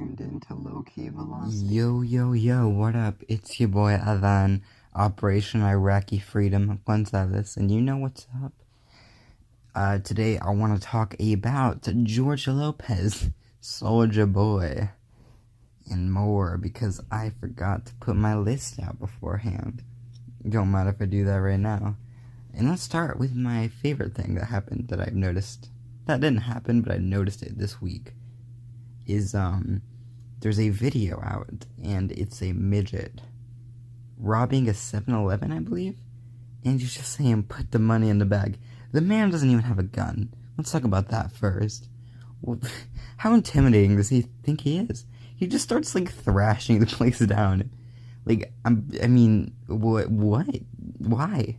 tuned in to Lowkey Velocity. Yo, what up? It's your boy Avan, Operation Iraqi Freedom Gonzalez, and you know what's up? Today I want to talk about George Lopez, Soulja Boy, and more, because I forgot to put my list out beforehand. Don't matter if I do that right now. And let's start with my favorite thing that happened that I've noticed. That didn't happen, but I noticed it this week. There's a video out, and it's a midget robbing a 7-Eleven, I believe, and he's just saying, put the money in the bag. The man doesn't even have a gun. Let's talk about that first. Well, how intimidating does he think he is? He just starts, thrashing the place down. What? Why?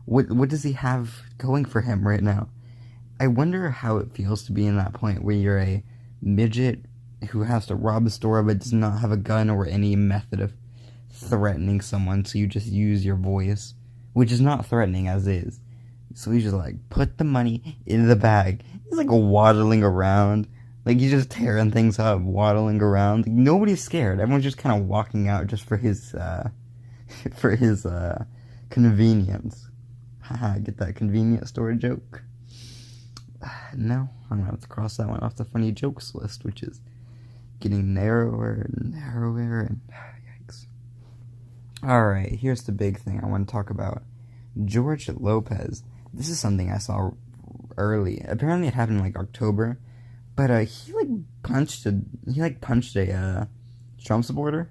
What does he have going for him right now? I wonder how it feels to be in that point where you're a midget who has to rob a store but does not have a gun or any method of threatening someone, so you just use your voice, which is not threatening as is. So he's just put the money in the bag. He's waddling around, he's just tearing things up, waddling around. Nobody's scared. Everyone's just kind of walking out just for his convenience. Haha, get that convenience store joke? No, I'm gonna have to cross that one off the funny jokes list, which is getting narrower and narrower, and yikes. Alright, here's the big thing I want to talk about. George Lopez. This is something I saw early. Apparently it happened in October, but he punched a Trump supporter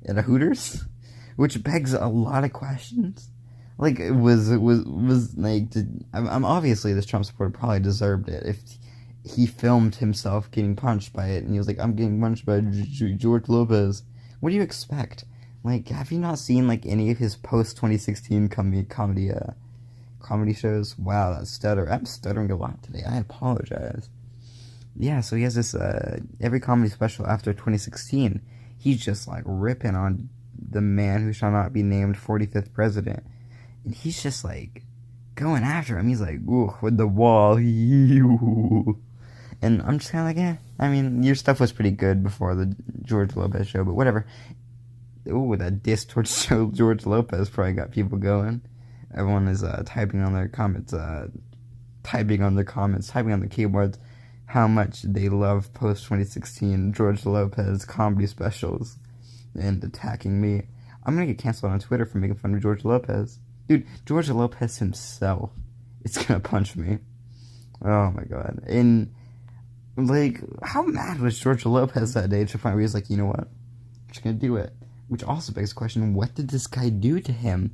at a Hooters, which begs a lot of questions. I'm obviously this Trump supporter probably deserved it if he filmed himself getting punched by it, and he was like, I'm getting punched by George Lopez. What do you expect? Have you not seen any of his post 2016 comedy shows? Wow, that stutter. I'm stuttering a lot today. I apologize. Yeah, so he has this every comedy special after 2016. He's just ripping on the man who shall not be named 45th president. And he's just going after him. He's ooh, with the wall. And I'm just kind of I mean, your stuff was pretty good before the George Lopez show, but whatever. Ooh, that diss towards George Lopez probably got people going. Everyone is typing on the keyboards how much they love post 2016 George Lopez comedy specials and attacking me. I'm gonna get canceled on Twitter for making fun of George Lopez. Dude, George Lopez himself is gonna punch me. Oh my god. And how mad was George Lopez that day to the point where he was you know what? I'm just gonna do it. Which also begs the question, what did this guy do to him?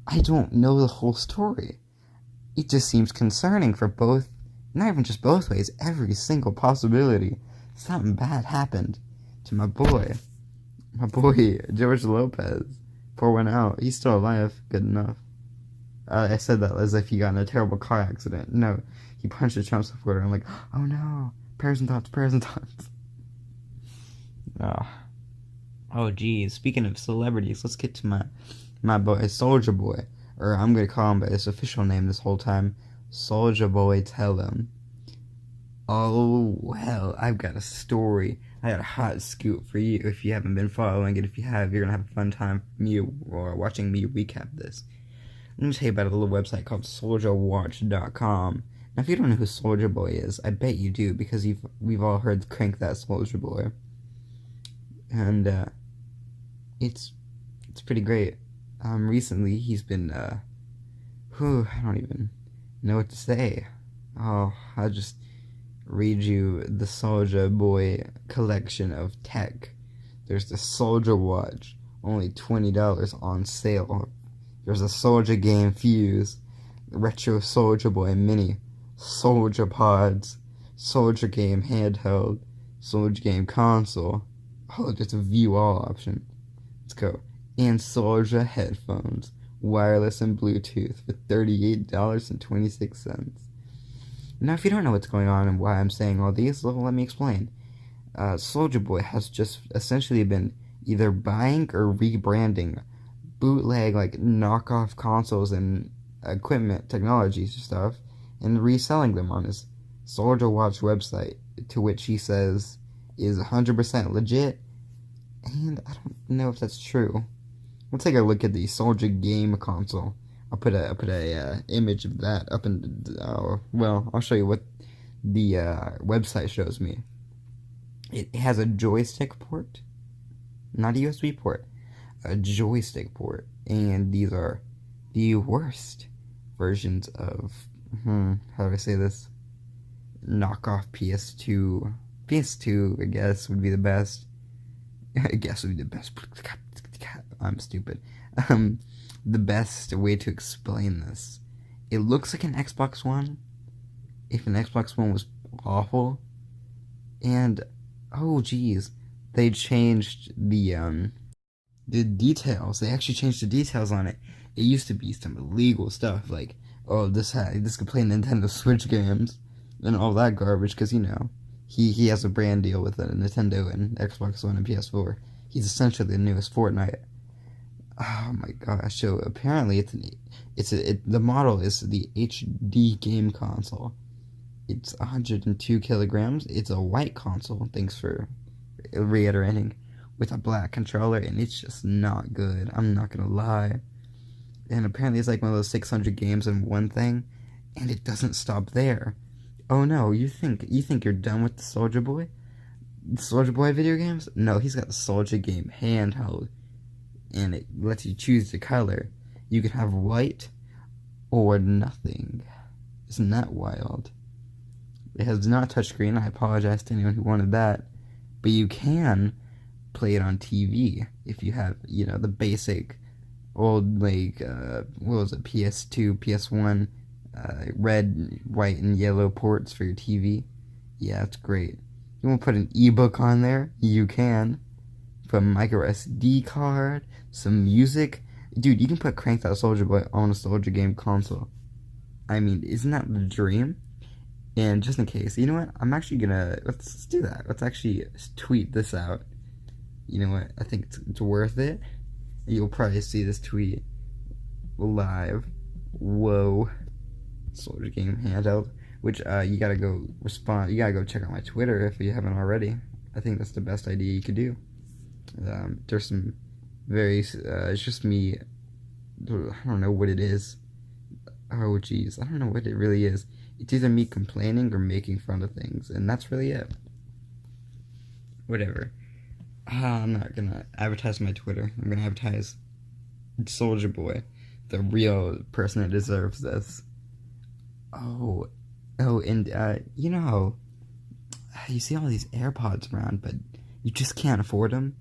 I don't know the whole story. It just seems concerning for both, not even just both ways, every single possibility. Something bad happened to my boy, George Lopez. Pour one out. He's still alive. Good enough. I said that as if he got in a terrible car accident. No, he punched a Trump supporter. I'm oh no. Prayers and thoughts. Oh, geez. Speaking of celebrities, let's get to my boy, Soulja Boy. Or I'm going to call him by his official name this whole time. Soulja Boy, tell him. Oh, well, I've got a story. I got a hot scoop for you if you haven't been following it. If you have, you're going to have a fun time watching me recap this. Let me tell you about a little website called Souljawatch.com. Now, if you don't know who Soulja Boy is, I bet you do, because we've all heard Crank That Soulja Boy. And, it's pretty great. Recently, he's been, I don't even know what to say. Oh, I'll just read you the Soulja Boy collection of tech. There's the Soulja Watch, only $20 on sale. There's a Soulja Game Fuse, Retro Soulja Boy Mini, Soulja Pods, Soulja Game Handheld, Soulja Game Console. Oh, there's a View All option. Let's go. And Soulja Headphones, wireless and Bluetooth, for $38.26. Now, if you don't know what's going on and why I'm saying all these, let me explain. Soulja Boy has just essentially been either buying or rebranding bootleg, knockoff consoles and equipment, technology stuff, and reselling them on his Soulja Watch website, to which he says is 100% legit, and I don't know if that's true. We'll take a look at the Soulja game console. I'll put a image of that up in. Well, I'll show you what the website shows me. It has a joystick port, not a USB port, a joystick port, and these are the worst versions of how do I say this? Knockoff PS2. PS2, I guess, would be the best. I guess would be the best. I'm stupid. The best way to explain this. It looks like an Xbox One. If an Xbox One was awful. And, oh geez, they changed the details. They actually changed the details on it. It used to be some illegal stuff, like, oh, this could play Nintendo Switch games, and all that garbage, because, you know, he has a brand deal with Nintendo and Xbox One and PS4. He's essentially the newest Fortnite. Oh my gosh! So apparently the model is the HD game console. It's 102 kilograms. It's a white console. Thanks for reiterating. With a black controller, and it's just not good. I'm not gonna lie. And apparently it's like one of those 600 games in one thing, and it doesn't stop there. Oh no! You think you're done with the Soulja Boy? The Soulja Boy video games? No, he's got the Soulja game handheld, and it lets you choose the color. You can have white or nothing. Isn't that wild? It has not touchscreen. I apologize to anyone who wanted that, but you can play it on TV if you have, you know, the basic old, like, what was it, PS2, PS1, red, white, and yellow ports for your TV. Yeah, it's great. You want to put an ebook on there? You can. Put a micro SD card, some music. Dude, you can put Cranked Out Soulja Boy on a Soulja game console. I mean, isn't that the dream? And just in case, you know what? I'm actually gonna, let's do that. Let's actually tweet this out. You know what? I think it's worth it. You'll probably see this tweet live. Whoa. Soulja game handheld. Which, you gotta go respond. You gotta go check out my Twitter if you haven't already. I think that's the best idea you could do. There's some very, it's just me. I don't know what it is. Oh, jeez. I don't know what it really is. It's either me complaining or making fun of things, and that's really it. Whatever. I'm not gonna advertise my Twitter. I'm gonna advertise Soulja Boy, the real person that deserves this. Oh, and you know, you see all these AirPods around, but you just can't afford them.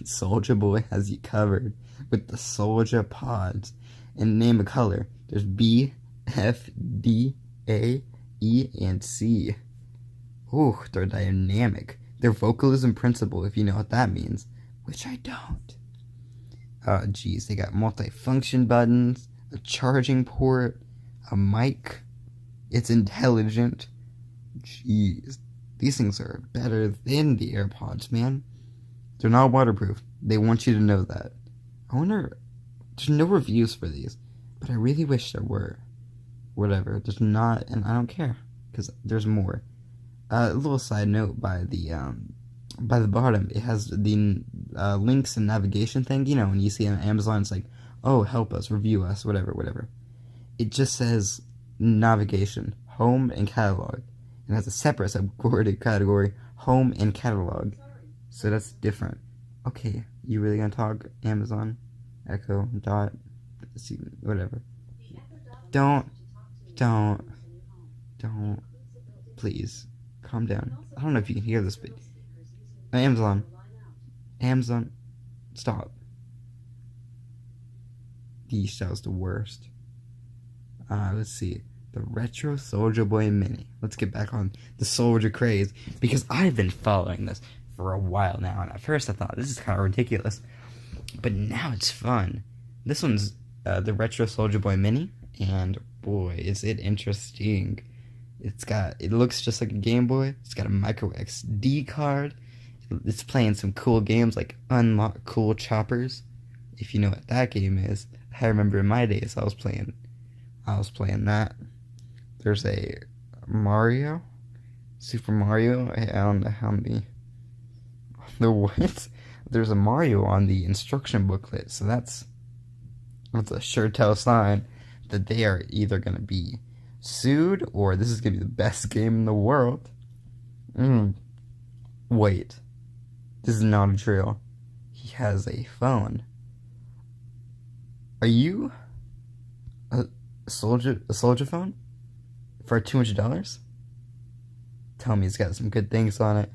Soulja Boy has you covered with the Soulja Pods, and name a color. There's B, F, D, A, E, and C. Ooh, they're dynamic. They're vocalism principle, if you know what that means, which I don't. Oh, geez, they got multifunction buttons, a charging port, a mic. It's intelligent. Jeez, these things are better than the AirPods, man. They're not waterproof. They want you to know that. I wonder, there's no reviews for these, but I really wish there were. Whatever, there's not, and I don't care, because there's more. A little side note by the bottom, it has the links and navigation thing. You know, when you see on Amazon, it's like, oh, help us, review us, whatever. It just says navigation, home, and catalog. It has a separate subcategory category, home and catalog. So that's different. Okay, you really gonna talk? Amazon, Echo, Dot, whatever. Don't, please, calm down. I don't know if you can hear this, but Amazon, stop. Yeesh, that was the worst. Let's see. The Retro Soulja Boy Mini. Let's get back on the Soulja craze, because I've been following this for a while now, and at first I thought this is kind of ridiculous, but now it's fun. This one's the Retro Soulja Boy Mini, and boy, is it interesting. It looks just like a Game Boy. It's got a micro SD card. It's playing some cool games like Unlock Cool Choppers. If you know what that game is. I remember in my days I was playing that. There's a Mario, Super Mario. I don't know how many The what? There's a Mario on the instruction booklet, so that's a sure tell sign that they are either gonna be sued or this is gonna be the best game in the world. Wait, this is not a drill. He has a phone. Are you a Soulja phone for $200? Tell me it's got some good things on it.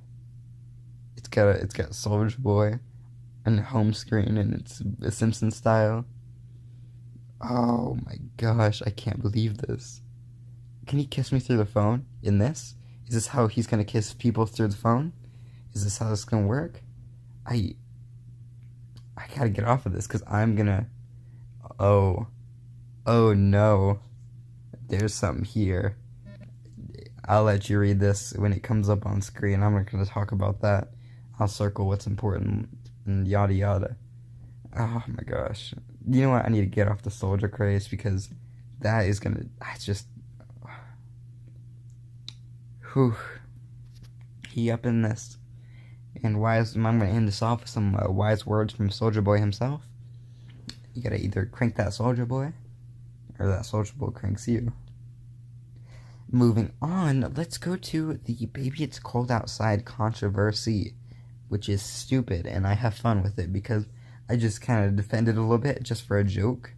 It's got Soulja Boy and home screen, and it's a Simpson style. Oh my gosh, I can't believe this. Can he kiss me through the phone in this? Is this how he's gonna kiss people through the phone? Is this how this is gonna work? I gotta get off of this because I'm gonna. Oh no. There's something here. I'll let you read this when it comes up on screen. I'm not gonna talk about that. I'll circle what's important and yada yada. Oh my gosh. You know what? I need to get off the Soulja craze because that is gonna. It's just. Whew. He up in this. And I'm gonna end this off with some wise words from Soulja Boy himself. You gotta either crank that Soulja Boy, or that Soulja Boy cranks you. Moving on, let's go to the Baby It's Cold Outside controversy, which is stupid, and I have fun with it because I just kind of defend it a little bit just for a joke.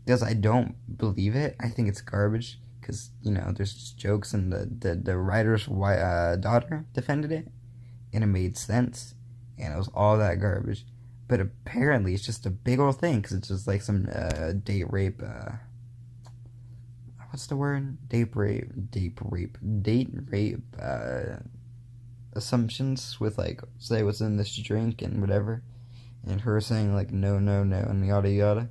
Because I don't believe it. I think it's garbage. Because, there's just jokes, and the writer's daughter defended it. And it made sense. And it was all that garbage. But apparently it's just a big old thing. Because it's just like some date rape. What's the word? Date rape. Assumptions with like, say what's in this drink and whatever. And her saying like, no, and yada yada.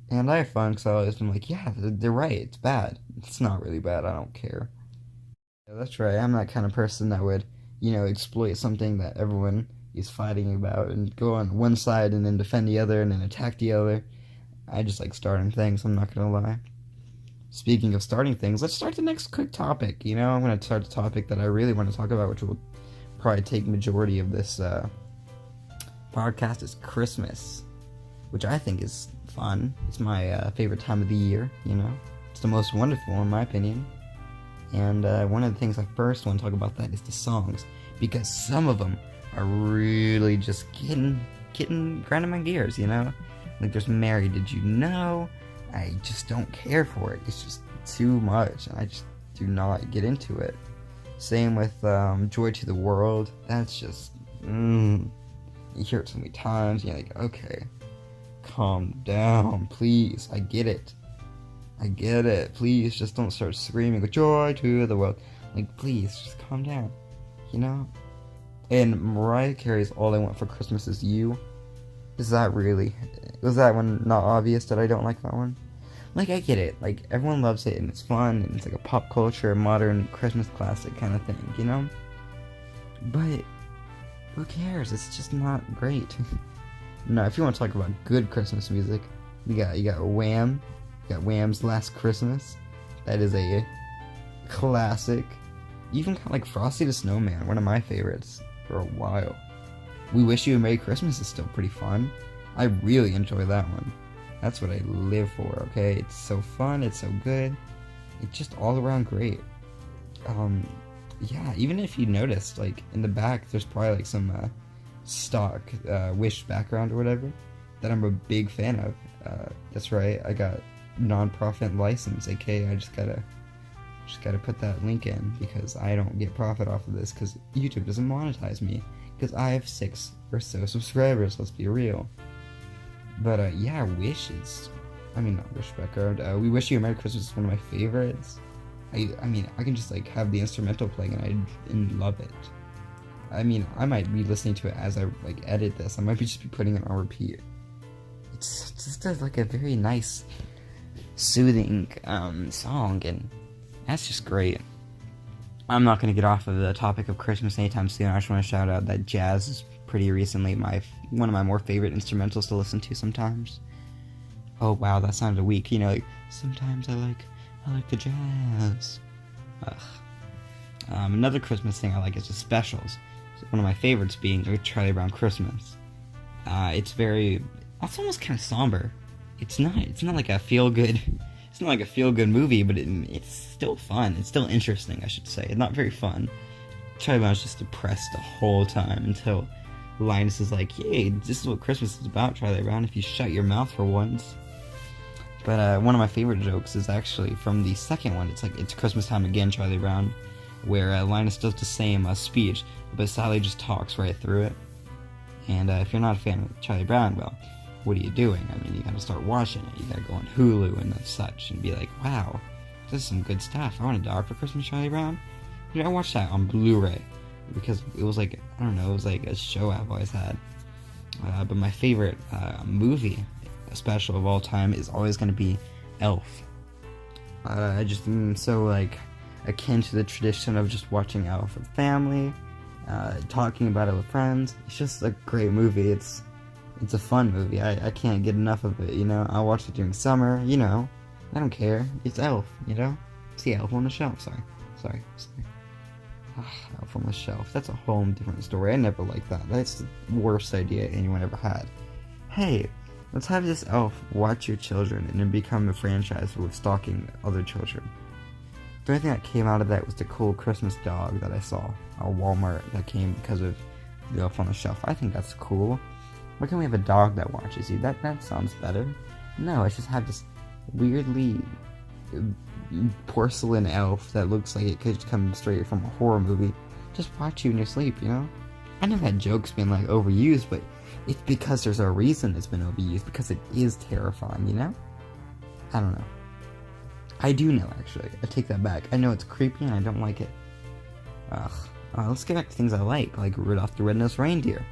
And I have fun because I always been like, yeah, they're right, it's bad. It's not really bad, I don't care. Yeah, that's right, I'm that kind of person that would, exploit something that everyone is fighting about and go on one side and then defend the other and then attack the other. I just like starting things, I'm not gonna lie. Speaking of starting things, let's start the next quick topic. I'm gonna start a topic that I really want to talk about, which will probably take majority of this podcast, is Christmas. Which I think is fun. It's my favorite time of the year, It's the most wonderful, in my opinion. And one of the things I first want to talk about that is the songs. Because some of them are really just grinding my gears, Like there's Mary, Did You Know? I just don't care for it. It's just too much. And I just do not get into it. Same with Joy to the World. That's just, you hear it so many times, you're like, okay. Calm down, please. I get it. Please, just don't start screaming with joy to the world. Like, please, just calm down. And Mariah Carey's All I Want for Christmas Is You. Was that one not obvious that I don't like that one? Like, I get it. Like, everyone loves it and it's fun and it's like a pop culture, modern Christmas classic kind of thing, But who cares? It's just not great. No, if you want to talk about good Christmas music, you got Wham. You got Wham's Last Christmas. That is a classic. Even kind of like Frosty the Snowman, one of my favorites for a while. We Wish You a Merry Christmas is still pretty fun. I really enjoy that one. That's what I live for, okay? It's so fun, it's so good. It's just all around great. Yeah, even if you noticed, like, in the back, there's probably like some stock Wish background or whatever that I'm a big fan of. That's right, I got non-profit license, aka I just gotta put that link in because I don't get profit off of this because YouTube doesn't monetize me because I have 6 or so subscribers, let's be real. But yeah, Wish is, not Wish background, We Wish You a Merry Christmas is one of my favorites. I mean, I can just like have the instrumental playing and I love it. I might be listening to it as I like edit this. I might just be putting it on repeat. It's just like a very nice, soothing song, and that's just great. I'm not gonna get off of the topic of Christmas anytime soon. I just want to shout out that jazz is pretty recently one of my more favorite instrumentals to listen to sometimes. Oh wow, that sounded weak. Like sometimes I like the jazz. Another Christmas thing I like is the specials. one of my favorites being A Charlie Brown Christmas. It's almost kind of somber. It's not like a feel good. It's not like a feel good movie, but it's still fun. It's still interesting, I should say. It's not very fun. Charlie Brown's just depressed the whole time until Linus is like, "Yay, this is what Christmas is about, Charlie Brown. If you shut your mouth for once." But one of my favorite jokes is actually from the second one. It's like, "It's Christmas time again, Charlie Brown," where Linus does the same speech, but Sally just talks right through it. And if you're not a fan of Charlie Brown, well, what are you doing? I mean, you gotta start watching it. You gotta go on Hulu and such and be like, "Wow, this is some good stuff. I want a dog for Christmas, Charlie Brown." Dude, I watched that on Blu-ray because it was like, I don't know, it was like a show I've always had. But my favorite movie special of all time is always gonna be Elf. I just am so like akin to the tradition of just watching Elf with family, talking about it with friends. It's just a great movie. It's a fun movie. I can't get enough of it, you know. I watch it during summer, you know. I don't care. It's Elf, you know. See Elf on the Shelf. Sorry. Elf on the Shelf. That's a whole different story. I never liked that. That's the worst idea anyone ever had. Hey, let's have this Elf watch your children and then become a franchise with stalking other children. The only thing that came out of that was the cool Christmas dog that I saw at Walmart that came because of the Elf on the Shelf. I think that's cool. Why can't we have a dog that watches you? That sounds better. No, I just have this weirdly porcelain elf that looks like it could come straight from a horror movie. Just watch you in your sleep, you know? I know that joke's been like overused, but it's because there's a reason it's been overused, because it is terrifying, you know? I don't know. I do know, actually. I take that back. I know it's creepy and I don't like it. Let's get back to things I like Rudolph the Red-Nosed Reindeer,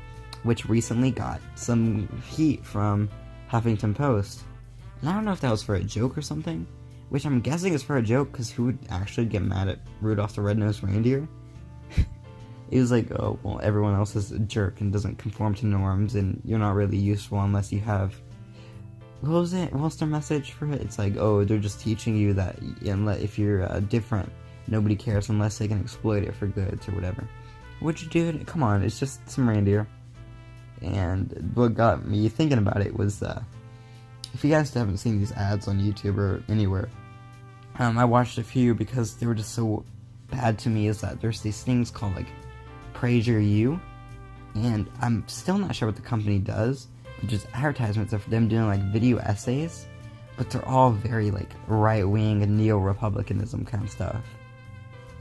which recently got some heat from Huffington Post. And I don't know if that was for a joke or something, which I'm guessing is for a joke, because who would actually get mad at Rudolph the Red-Nosed Reindeer? It was like, oh, well, everyone else is a jerk and doesn't conform to norms, and you're not really useful unless you have... What was it? What's their message for it? It's like, oh, they're just teaching you that if you're different, nobody cares unless they can exploit it for goods or whatever. Which, dude, come on, it's just some reindeer. And what got me thinking about it was, if you guys haven't seen these ads on YouTube or anywhere, I watched a few because they were just so bad to me, is that there's these things called, like, Praise Your You, and I'm still not sure what the company does, but just advertisements of them doing, like, video essays, but they're all very, like, right-wing and neo-republicanism kind of stuff.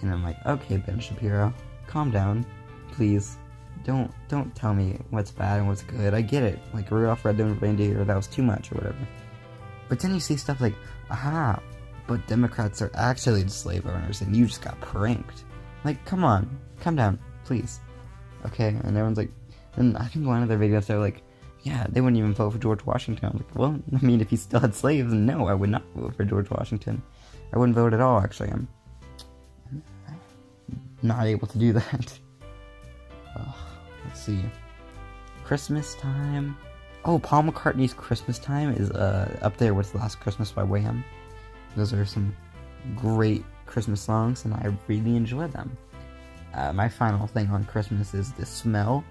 And I'm like, okay, Ben Shapiro, calm down, please. Don't tell me what's bad and what's good. I get it. Like Rudolph Red-Nosed Reindeer, that was too much or whatever. But then you see stuff like, aha, but Democrats are actually the slave owners and you just got pranked. Like, come on, calm down, please. Okay, and everyone's like, and I think one of their videos, they're like, yeah, they wouldn't even vote for George Washington. I'm like, well, I mean, if he still had slaves, no, I would not vote for George Washington. I wouldn't vote at all, actually. I'm not able to do that. Let's see. Christmas time. Oh, Paul McCartney's Christmas Time is up there with Last Christmas by Wham. Those are some great Christmas songs, and I really enjoy them. My final thing on Christmas is the smell.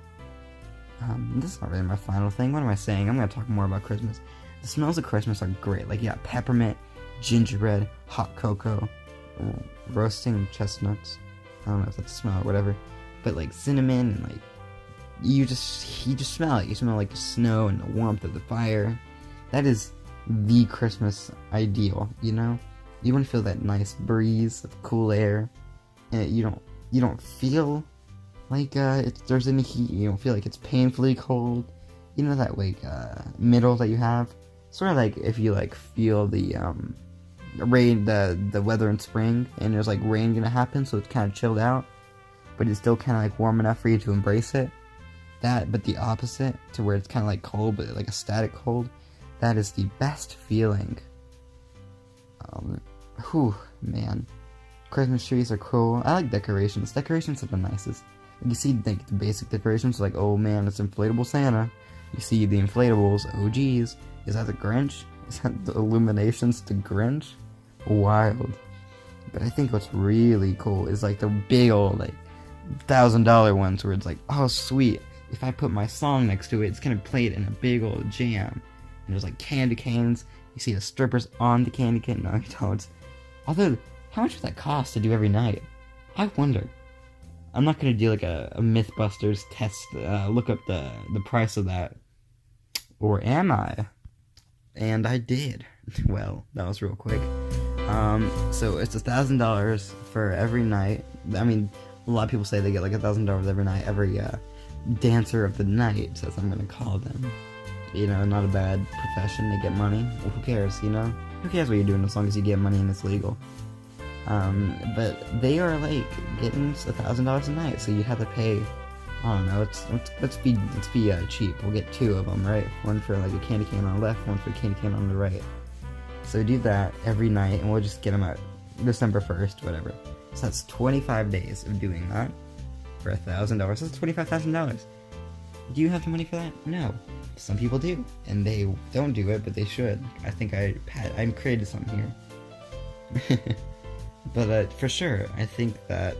This is not really my final thing. What am I saying? I'm going to talk more about Christmas. The smells of Christmas are great. Like, yeah, peppermint, gingerbread, hot cocoa, roasting chestnuts. I don't know if that's a smell or whatever. But, like, cinnamon and, like, you just smell it. You smell like the snow and the warmth of the fire. That is the Christmas ideal, you know? You want to feel that nice breeze of cool air, and you don't feel like there's any heat. You don't feel like it's painfully cold. You know that like middle that you have, sort of like if you like feel the rain, the weather in spring, and there's like rain gonna happen, so it's kind of chilled out, but it's still kind of like warm enough for you to embrace it. That, but the opposite, to where it's kind of like cold, but like a static cold. That is the best feeling. Man. Christmas trees are cool. I like decorations. Decorations are the nicest. Like, you see like the basic decorations, like, oh man, it's inflatable Santa. You see the inflatables, oh geez, is that the Grinch? Is that the Illuminations the Grinch? Wild. But I think what's really cool is like the big old like $1,000 ones where it's like, oh sweet, if I put my song next to it, it's gonna play it in a big old jam. And there's like candy canes. You see the strippers on the candy cane. No, you don't. Although, how much would that cost to do every night? I wonder. I'm not gonna do like a Mythbusters test. Look up the price of that, or am I? And I did. Well, that was real quick. So it's $1,000 for every night. I mean, a lot of people say they get like $1,000 every night. Every dancer of the night, as I'm gonna call them. You know, not a bad profession. They get money. Well, who cares? You know, who cares what you're doing as long as you get money and it's legal. But they are like getting $1,000 a night, so you have to pay. I don't know. Let's be cheap. We'll get 2 of them, right? One for like a candy cane on the left, one for a candy cane on the right. So do that every night, and we'll just get them at December 1st, whatever. So that's 25 days of doing that for $1,000. That's $25,000. Do you have the money for that? No. Some people do, and they don't do it, but they should. I think I created something here. But for sure, I think that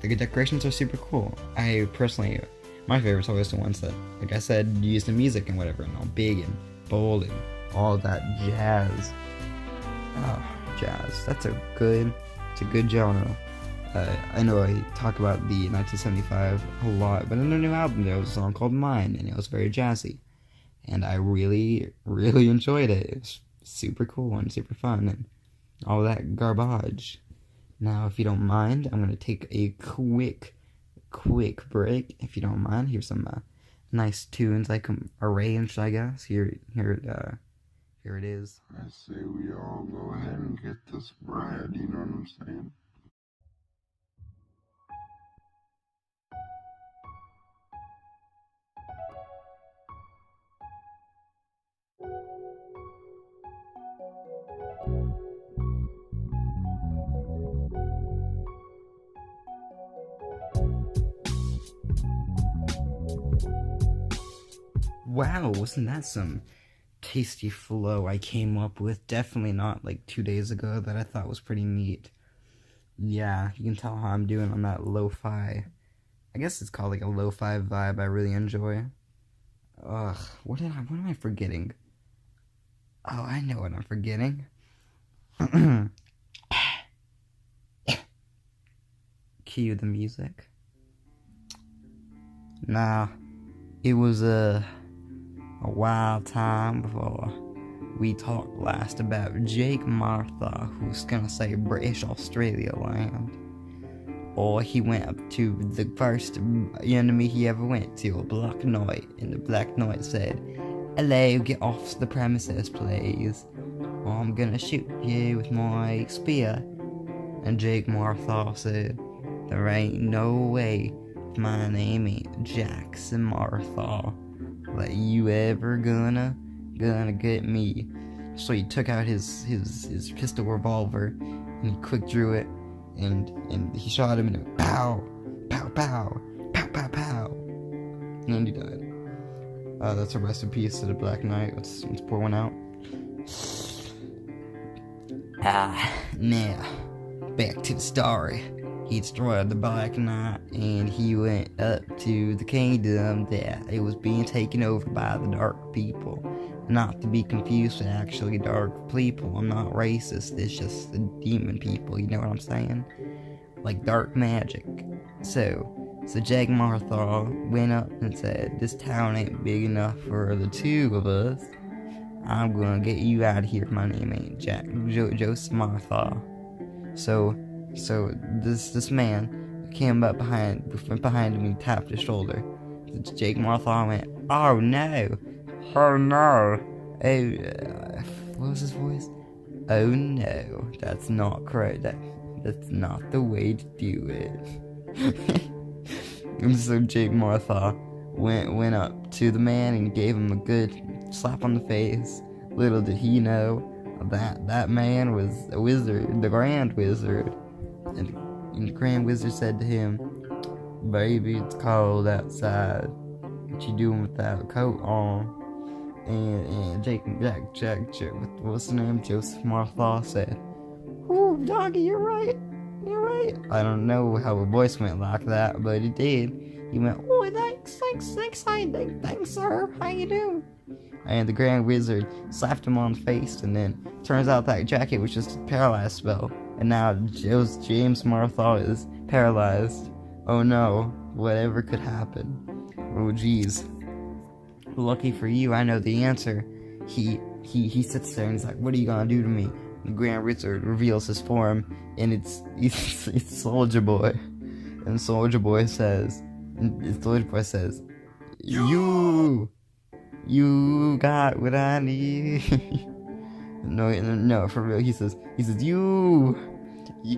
the decorations are super cool. I personally, my favorites are always the ones that, like I said, use the music and whatever, and all big and bold and all that jazz. Oh, jazz. It's a good genre. I know I talk about the 1975 a lot, but in their new album there was a song called Mine, and it was very jazzy. And I really, really enjoyed it. It was super cool and super fun and all that garbage. Now, if you don't mind, I'm going to take a quick break. If you don't mind, here's some nice tunes I can arrange, I guess. Here it is. I say we all go ahead and get this bread, you know what I'm saying? Wow, wasn't that some tasty flow I came up with? Definitely not like 2 days ago, that I thought was pretty neat. Yeah, you can tell how I'm doing on that lo-fi. I guess it's called like a lo-fi vibe I really enjoy. Ugh, what am I forgetting? Oh, I know what I'm forgetting. Cue the music. Nah, it was a wild time before we talked last about Jake Martha, who's gonna say British Australia land. Or he went up to the first enemy he ever went to, a Black Knight, and the Black Knight said, "Hello, get off the premises, please, or I'm gonna shoot you with my spear." And Jake Martha said, "There ain't no way, my name ain't Jackson Martha, that you ever gonna get me." So he took out his pistol revolver, and he quick drew it, and he shot him, and it went pow, pow, pow, pow, pow, pow, and he died. That's a rest in peace to the Black Knight. Let's pour one out. Now, back to the story. He destroyed the Black Knight, and he went up to the kingdom that it was being taken over by the dark people. Not to be confused with actually dark people. I'm not racist, it's just the demon people, you know what I'm saying? Like dark magic. So Jake Martha went up and said, "This town ain't big enough for the 2 of us. I'm gonna get you out of here. My name ain't Joseph Martha." So this man came up behind him and tapped his shoulder. Jake Martha went, "Oh no, oh no, what was his voice? Oh no, that's not correct. That's not the way to do it." And so Jake Martha went up to the man and gave him a good slap on the face. Little did he know that man was a wizard, the Grand Wizard. And the Grand Wizard said to him, "Baby, it's cold outside. What you doing with that coat on?" And Jack, what's the name? Joseph Martha said, "Ooh, doggy, you're right. You're right. I don't know how a voice went like that, but it did. He went, oh, thanks, sir. How you doing? And the Grand Wizard slapped him on the face, and then turns out that jacket was just a paralyzed spell. And now James Marthal is paralyzed. Oh no, whatever could happen. Oh geez. Lucky for you, I know the answer. He sits there and he's like, what are you gonna do to me? The Grand Wizard reveals his form, and it's Soulja Boy. And Soulja Boy says, you got what I need. No, for real. He says, you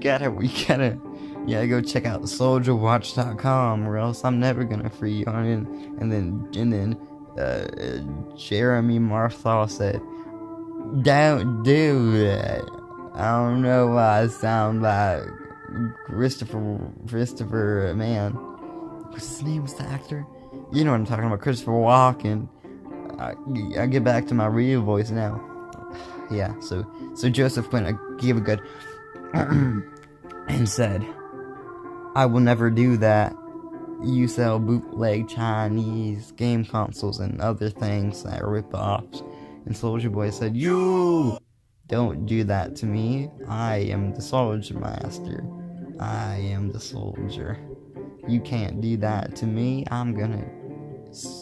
gotta go check out SouljaWatch.com, or else I'm never gonna free you on it. And then Jeremy Marthal said, don't do that. I don't know why I sound like Christopher man. What's his name? Was the actor? You know what I'm talking about, Christopher Walken. I get back to my real voice now. Yeah, so Joseph went, gave a good and said, I will never do that. You sell bootleg Chinese game consoles and other things that are rip-offs. And Soulja Boy said, you don't do that to me. I am the Soldier Master. I am the soldier. You can't do that to me. I'm gonna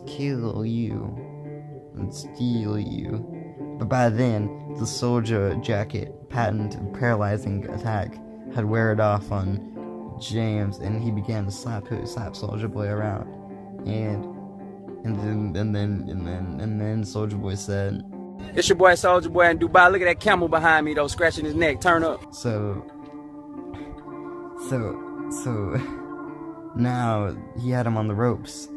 kill you and steal you. But by then, the soldier jacket patent paralyzing attack had weared off on James, and he began to slap Soulja Boy around. And then Soulja Boy said, it's your boy Soulja Boy in Dubai. Look at that camel behind me though, scratching his neck. Turn up. So now he had him on the ropes.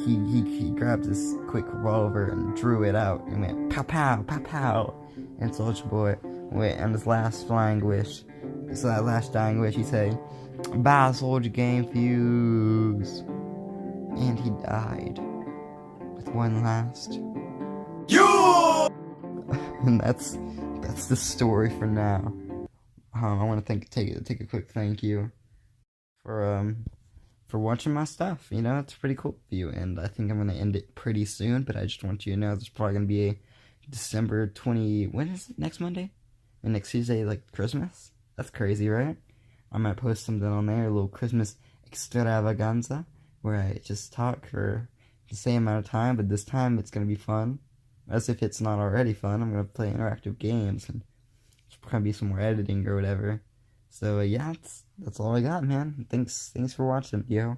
He grabbed his quick revolver and drew it out and went pow pow pow pow. And Soulja Boy went on his last dying wish. He said, "Bye, Soldier Game Fuse," and he died with one last. And that's the story for now. I want to take a quick thank you for watching my stuff. You know, it's pretty cool of you, and I think I'm gonna end it pretty soon. But I just want you to know there's probably gonna be a December 20. When is it? Next Monday? And next Tuesday, like Christmas? That's crazy, right? I might post something on there, a little Christmas extravaganza, where I just talk for the same amount of time, but this time it's gonna be fun. As if it's not already fun, I'm gonna play interactive games, and there's probably be some more editing or whatever. So yeah, that's all I got, man. Thanks for watching, yo.